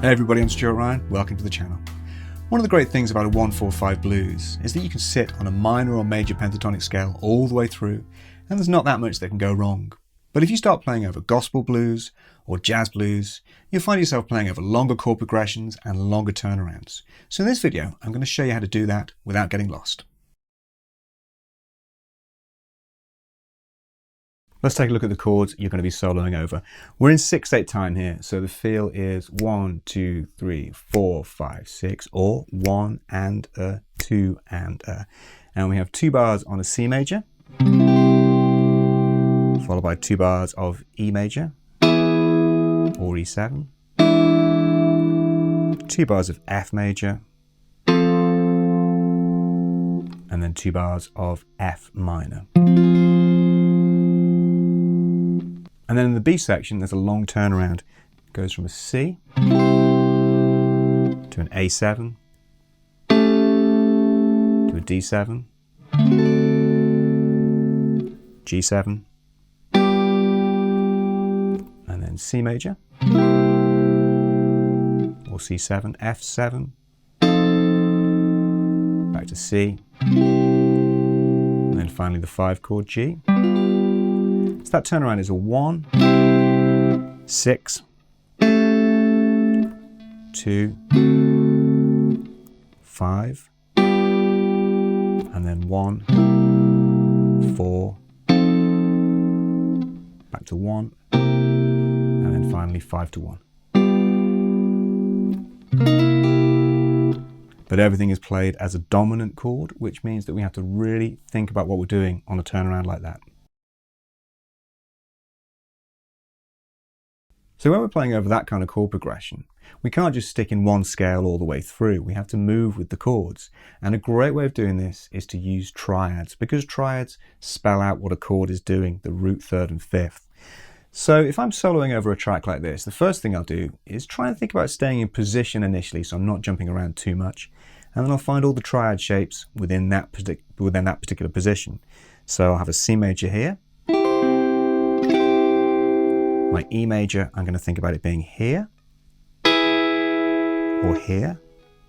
Hey everybody, I'm Stuart Ryan, welcome to the channel. One of the great things about a 1-4-5 blues is that you can sit on a minor or major pentatonic scale all the way through, and there's not that much that can go wrong. But if you start playing over gospel blues or jazz blues, you'll find yourself playing over longer chord progressions and longer turnarounds. So in this video, I'm going to show you how to do that without getting lost. Let's take a look at the chords you're going to be soloing over. We're in 6/8 time here, so the feel is 1, 2, 3, 4, 5, 6, or 1 and a, 2 and a. And we have 2 bars on a C major, followed by 2 bars of E major, or E7, 2 bars of F major, and then 2 bars of F minor. And then in the B section, there's a long turnaround. It goes from a C to an A7, to a D7, G7, and then C major, or C7, F7, back to C, and then finally the 5 chord G. So that turnaround is a 1, 6, 2, 5, and then 1, 4, back to 1, and then finally 5 to 1. But everything is played as a dominant chord, which means that we have to really think about what we're doing on a turnaround like that. So when we're playing over that kind of chord progression, we can't just stick in one scale all the way through. We have to move with the chords. And a great way of doing this is to use triads, because triads spell out what a chord is doing, the root, third, and fifth. So if I'm soloing over a track like this, the first thing I'll do is try and think about staying in position initially, so I'm not jumping around too much. And then I'll find all the triad shapes within that particular position. So I'll have a C major here. My E major, I'm going to think about it being here, or here,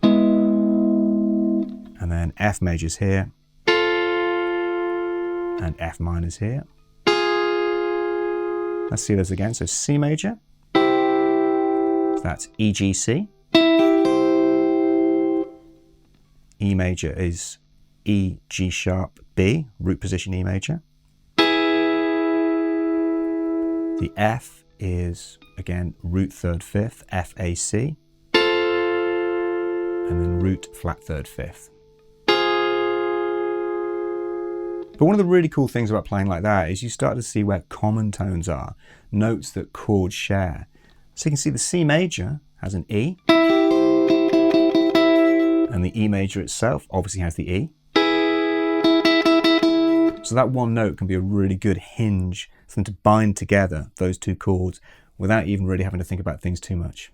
and then F major's here, and F minor's here. Let's see those again. So C major, so that's E, G, C. E major is E, G sharp, B, root position E major. The F is, again, root, third, fifth, F, A, C, and then root, flat, third, fifth. But one of the really cool things about playing like that is you start to see where common tones are, notes that chords share. So you can see the C major has an E, and the E major itself obviously has the E. So that one note can be a really good hinge for them to bind together those two chords without even really having to think about things too much.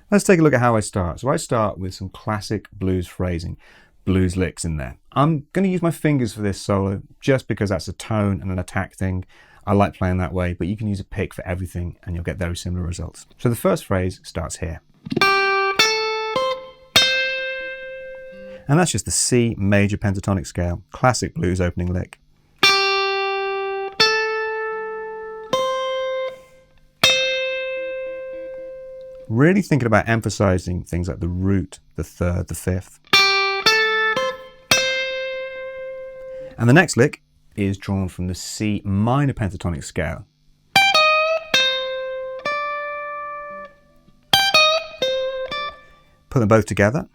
Let's take a look at how I start. So I start with some classic blues phrasing, blues licks in there. I'm going to use my fingers for this solo just because that's a tone and an attack thing. I like playing that way, but you can use a pick for everything and you'll get very similar results. So the first phrase starts here. And that's just the C major pentatonic scale, classic blues opening lick. Really thinking about emphasizing things like the root, the third, the fifth. And the next lick is drawn from the C minor pentatonic scale. Put them both together.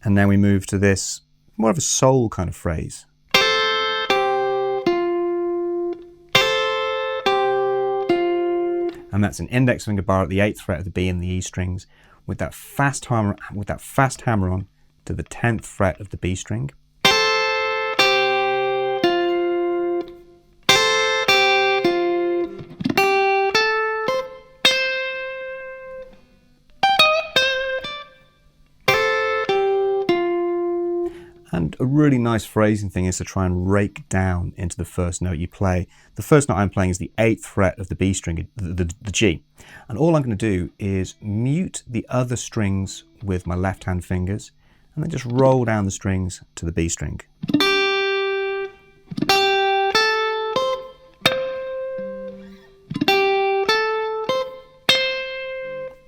And now we move to this more of a soul kind of phrase. And that's an index finger bar at the 8th fret of the B and the E strings with that fast hammer on to the 10th fret of the B string. And And a really nice phrasing thing is to try and rake down into the first note you play. The first note I'm playing is the 8th fret of the B string, the G. And all I'm going to do is mute the other strings with my left hand fingers and then just roll down the strings to the B string.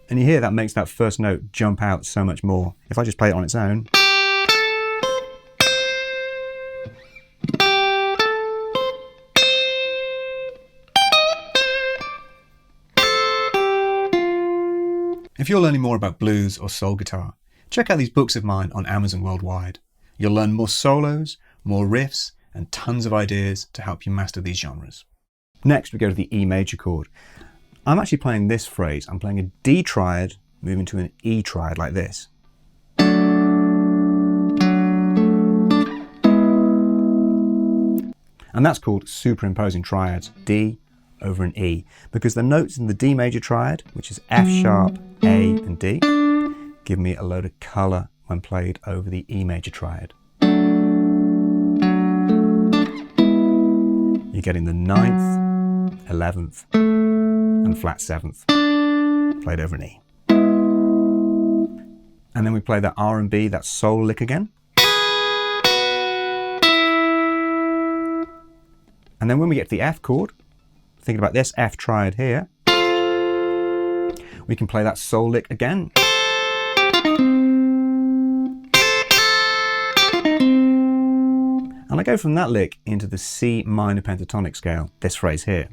And you hear that makes that first note jump out so much more. If I just play it on its own. If you're learning more about blues or soul guitar, check out these books of mine on Amazon worldwide. You'll learn more solos, more riffs, and tons of ideas to help you master these genres. Next, we go to the E major chord. I'm actually playing this phrase. I'm playing a D triad, moving to an E triad like this. And that's called superimposing triads, D over an E, because the notes in the D major triad, which is F sharp, A and D, give me a load of colour when played over the E major triad. You're getting the 9th, 11th and flat 7th played over an E. And then we play that R and B, that soul lick again. And then when we get to the F chord, thinking about this F triad here, we can play that soul lick again. And I go from that lick into the C minor pentatonic scale, this phrase here.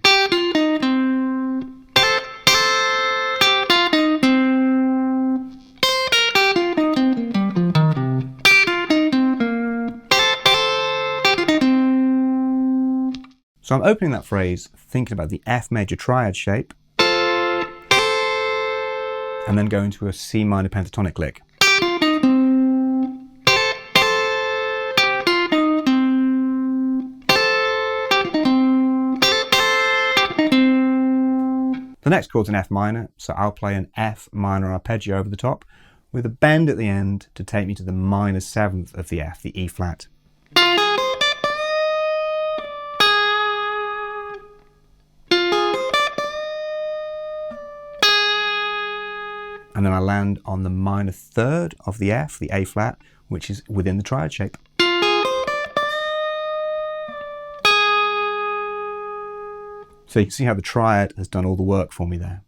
So I'm opening that phrase thinking about the F major triad shape and then going to a C minor pentatonic lick. The next chord's an F minor, so I'll play an F minor arpeggio over the top with a bend at the end to take me to the minor 7th of the F, the E flat. And then I land on the minor 3rd of the F, the A flat, which is within the triad shape. So you can see how the triad has done all the work for me there.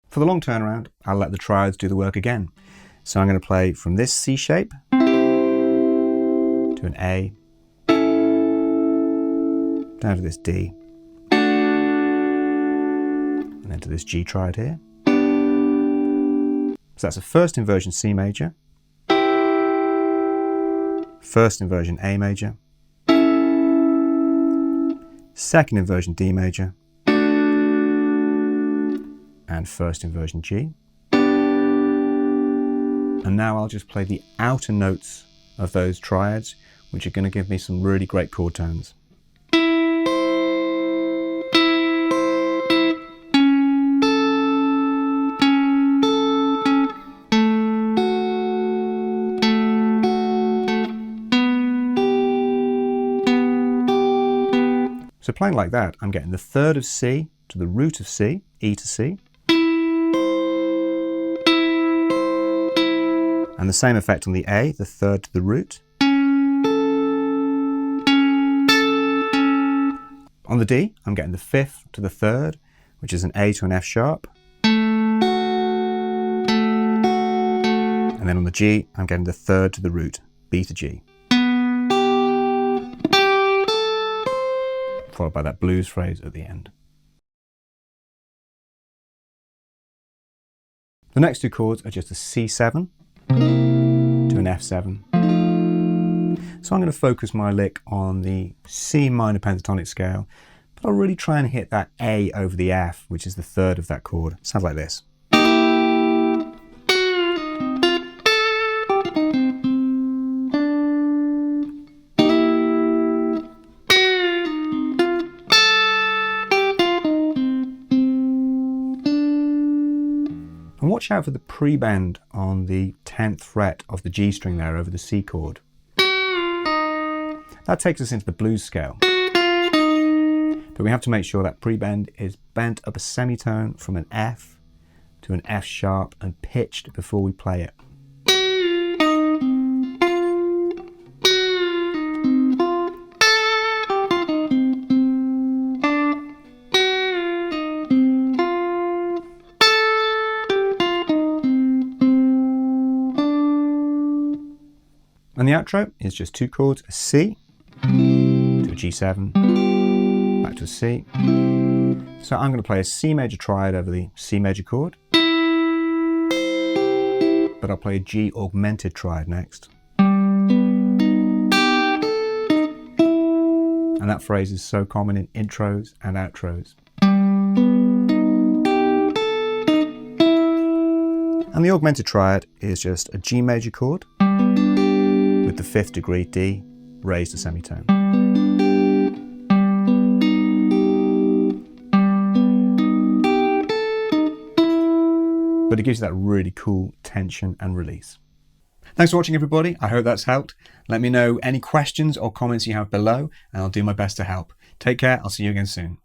For the long turnaround, I'll let the triads do the work again. So I'm going to play from this C shape to an A, down to this D, and then to this G triad here. So that's a first inversion C major, first inversion A major, second inversion D major, and first inversion G. And now I'll just play the outer notes of those triads, which are going to give me some really great chord tones. So playing like that, I'm getting the 3rd of C to the root of C, E to C. And the same effect on the A, the 3rd to the root. On the D, I'm getting the 5th to the 3rd, which is an A to an F sharp. And then on the G, I'm getting the 3rd to the root, B to G. Followed by that blues phrase at the end. The next two chords are just a C7 to an F7. So I'm going to focus my lick on the C minor pentatonic scale, but I'll really try and hit that A over the F, which is the 3rd of that chord. It sounds like this. watch out for the pre-bend on the 10th fret of the G string there over the C chord. That takes us into the blues scale. But we have to make sure that pre-bend is bent up a semitone from an F to an F sharp and pitched before we play it. And the outro is just two chords, a C to a G7, back to a C. So I'm going to play a C major triad over the C major chord, but I'll play a G augmented triad next. And that phrase is so common in intros and outros. And the augmented triad is just a G major chord with the 5th degree D raised to semitone. But it gives you that really cool tension and release. Thanks for watching, everybody. I hope that's helped. Let me know any questions or comments you have below, and I'll do my best to help. Take care. I'll see you again soon.